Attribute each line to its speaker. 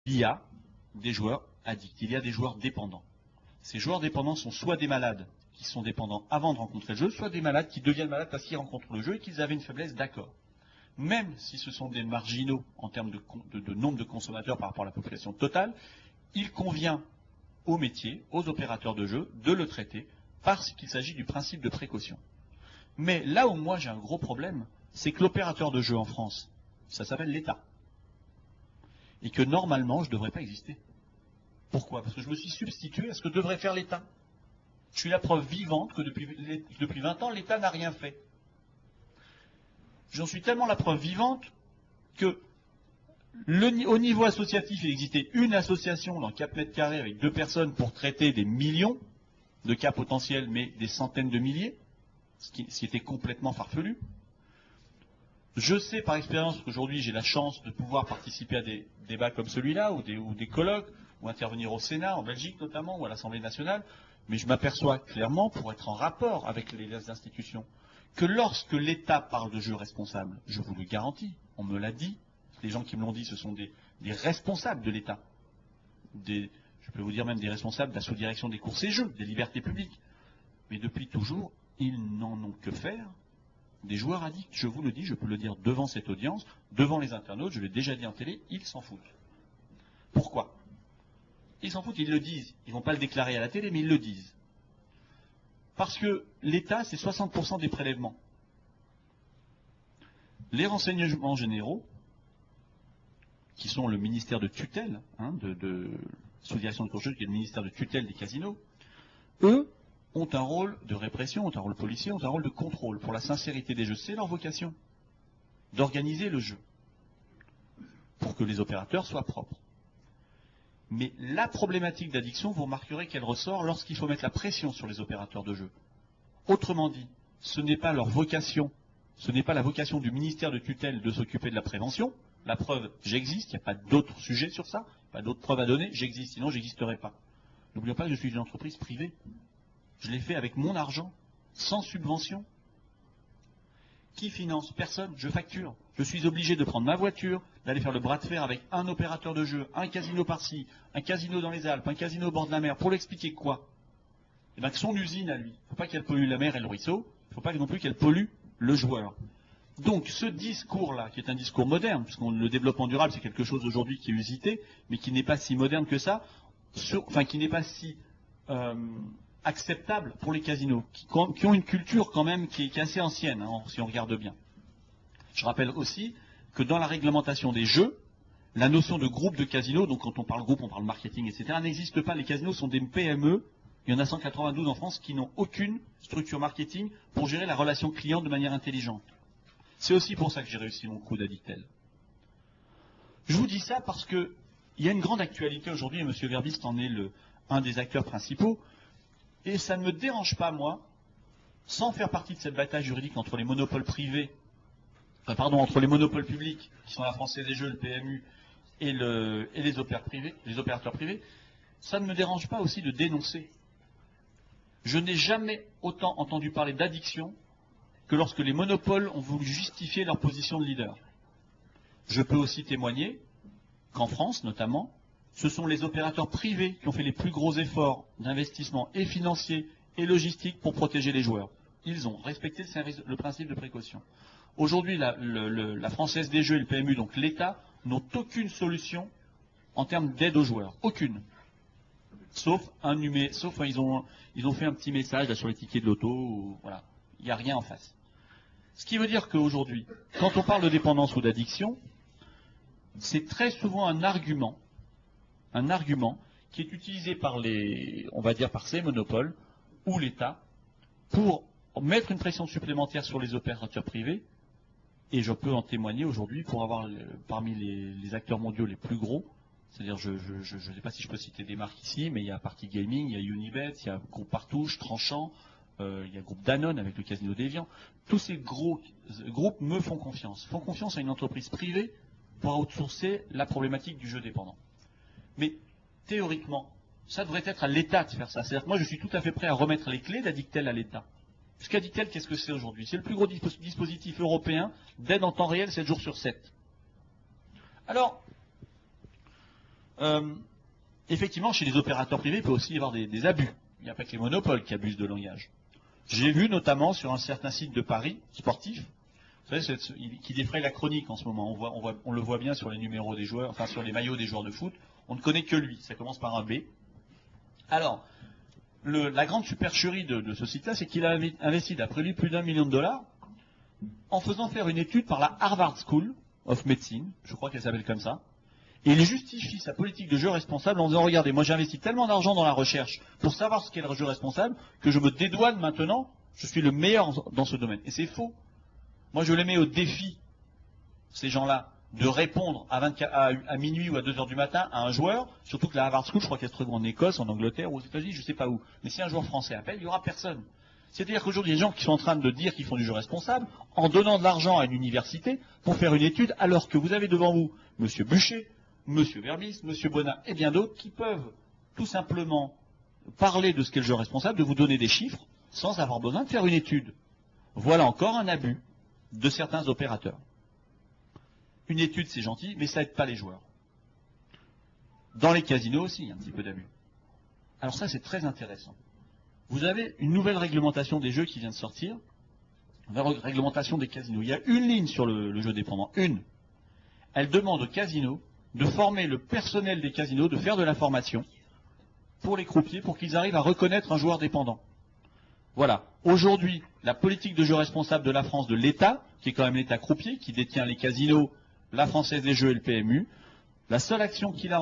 Speaker 1: il y a des joueurs addicts, il y a des joueurs dépendants. Ces joueurs dépendants sont soit des malades qui sont dépendants avant de rencontrer le jeu, soit des malades qui deviennent malades parce qu'ils rencontrent le jeu et qu'ils avaient une faiblesse, d'accord. Même si ce sont des marginaux en termes de nombre de consommateurs par rapport à la population totale, il convient aux métiers, aux opérateurs de jeu, de le traiter parce qu'il s'agit du principe de précaution. Mais là où moi j'ai un gros problème, c'est que l'opérateur de jeu en France, ça s'appelle l'État. Et que normalement, je ne devrais pas exister. Pourquoi? Parce que je me suis substitué à ce que devrait faire l'État. Je suis la preuve vivante que depuis 20 ans, l'État n'a rien fait. J'en suis tellement la preuve vivante que au niveau associatif, il existait une association dans 4 mètres carrés avec 2 personnes pour traiter des millions de cas potentiels, mais des centaines de milliers, ce qui était complètement farfelu. Je sais par expérience qu'aujourd'hui j'ai la chance de pouvoir participer à des débats comme celui-là, ou des colloques, ou intervenir au Sénat, en Belgique notamment, ou à l'Assemblée nationale, mais je m'aperçois clairement, pour être en rapport avec les institutions, que lorsque l'État parle de jeu responsable, je vous le garantis, on me l'a dit, les gens qui me l'ont dit, ce sont des responsables de l'État, je peux vous dire même des responsables de la sous-direction des courses et jeux, des libertés publiques, mais depuis toujours, ils n'en ont que faire des joueurs addicts, je vous le dis, je peux le dire devant cette audience, devant les internautes, je l'ai déjà dit en télé, ils s'en foutent. Pourquoi? Ils s'en foutent, ils le disent. Ils ne vont pas le déclarer à la télé, mais ils le disent. Parce que l'État, c'est 60% des prélèvements. Les renseignements généraux, qui sont le ministère de tutelle, de sous-direction de courses, qui est le ministère de tutelle des casinos, eux, ont un rôle de répression, ont un rôle policier, ont un rôle de contrôle pour la sincérité des jeux. C'est leur vocation d'organiser le jeu pour que les opérateurs soient propres. Mais la problématique d'addiction, vous remarquerez qu'elle ressort lorsqu'il faut mettre la pression sur les opérateurs de jeu. Autrement dit, ce n'est pas leur vocation, ce n'est pas la vocation du ministère de tutelle de s'occuper de la prévention. La preuve, j'existe, il n'y a pas d'autres sujets sur ça, pas d'autres preuves à donner, j'existe, sinon j'existerai pas. N'oublions pas que je suis une entreprise privée. Je l'ai fait avec mon argent, sans subvention. Qui finance? Personne. Je facture. Je suis obligé de prendre ma voiture, d'aller faire le bras de fer avec un opérateur de jeu, un casino par-ci, un casino dans les Alpes, un casino au bord de la mer, pour lui expliquer quoi? Eh bien que son usine à lui, il ne faut pas qu'elle pollue la mer et le ruisseau, il ne faut pas non plus qu'elle pollue le joueur. Donc ce discours-là, qui est un discours moderne, puisque le développement durable c'est quelque chose aujourd'hui qui est usité, mais qui n'est pas si moderne que ça, qui n'est pas si acceptable pour les casinos, qui ont une culture quand même qui est assez ancienne, si on regarde bien. Je rappelle aussi que dans la réglementation des jeux, la notion de groupe de casinos, donc quand on parle groupe, on parle marketing, etc., n'existe pas. Les casinos sont des PME, il y en a 192 en France qui n'ont aucune structure marketing pour gérer la relation client de manière intelligente. C'est aussi pour ça que j'ai réussi mon coup d'Addictel. Je vous dis ça parce qu'il y a une grande actualité aujourd'hui, et M. Verbist en est un des acteurs principaux, et ça ne me dérange pas, moi, sans faire partie de cette bataille juridique entre les monopoles privés, entre les monopoles publics, qui sont la Française des Jeux, le PMU, et les opérateurs privés, ça ne me dérange pas aussi de dénoncer. Je n'ai jamais autant entendu parler d'addiction que lorsque les monopoles ont voulu justifier leur position de leader. Je peux aussi témoigner qu'en France, notamment, ce sont les opérateurs privés qui ont fait les plus gros efforts d'investissement et financiers et logistiques pour protéger les joueurs. Ils ont respecté le principe de précaution. Aujourd'hui, la Française des Jeux et le PMU, donc l'État, n'ont aucune solution en termes d'aide aux joueurs. Aucune. Sauf ils ont fait un petit message là, sur les tickets de loto, voilà. Il n'y a rien en face. Ce qui veut dire qu'aujourd'hui, quand on parle de dépendance ou d'addiction, c'est très souvent un argument qui est utilisé par par ces monopoles ou l'État pour mettre une pression supplémentaire sur les opérateurs privés. Et je peux en témoigner aujourd'hui pour avoir parmi les acteurs mondiaux les plus gros. C'est-à-dire, je ne sais pas si je peux citer des marques ici, mais il y a Party Gaming, il y a Unibet, il y a Groupe Partouche, Tranchant, il y a Groupe Danone avec le Casino d'Évian. Tous ces gros groupes me font confiance à une entreprise privée pour outsourcer la problématique du jeu dépendant. Mais théoriquement, ça devrait être à l'État de faire ça. C'est-à-dire que moi, je suis tout à fait prêt à remettre les clés d'Addictel à l'État. Puisqu'Addictel, qu'est-ce que c'est aujourd'hui? C'est le plus gros dispositif européen d'aide en temps réel 7 jours sur 7. Alors, Effectivement, chez les opérateurs privés, il peut aussi y avoir des abus. Il n'y a pas que les monopoles qui abusent de langage. J'ai vu notamment sur un certain site de paris sportif, vous savez, qui défraye la chronique en ce moment. On le voit bien sur les numéros des joueurs, enfin sur les maillots des joueurs de foot. On ne connaît que lui. Ça commence par un B. Alors, la grande supercherie de ce site-là, c'est qu'il a investi, d'après lui, plus d'1 million de dollars en faisant faire une étude par la Harvard School of Medicine, je crois qu'elle s'appelle comme ça, et il justifie sa politique de jeu responsable en disant, regardez, moi j'ai investi tellement d'argent dans la recherche pour savoir ce qu'est le jeu responsable, que je me dédouane maintenant, je suis le meilleur dans ce domaine. Et c'est faux. Moi je les mets au défi, ces gens-là, de répondre à minuit ou à 2 heures du matin à un joueur, surtout que la Harvard School, je crois qu'elle se trouve en Écosse, en Angleterre ou aux États-Unis, je ne sais pas où. Mais si un joueur français appelle, il n'y aura personne. C'est-à-dire qu'aujourd'hui, il y a des gens qui sont en train de dire qu'ils font du jeu responsable en donnant de l'argent à une université pour faire une étude, alors que vous avez devant vous M. Bûcher, M. Verbis, M. Bonnat et bien d'autres qui peuvent tout simplement parler de ce qu'est le jeu responsable, de vous donner des chiffres sans avoir besoin de faire une étude. Voilà encore un abus de certains opérateurs. Une étude, c'est gentil, mais ça n'aide pas les joueurs. Dans les casinos aussi, il y a un petit peu d'abus. Alors ça, c'est très intéressant. Vous avez une nouvelle réglementation des jeux qui vient de sortir, la réglementation des casinos. Il y a une ligne sur le jeu dépendant, une. Elle demande aux casinos de former le personnel des casinos, de faire de la formation pour les croupiers, pour qu'ils arrivent à reconnaître un joueur dépendant. Voilà. Aujourd'hui, la politique de jeu responsable de la France, de l'État, qui est quand même l'État croupier, qui détient les casinos, la Française des Jeux et le PMU, la seule action qu'il a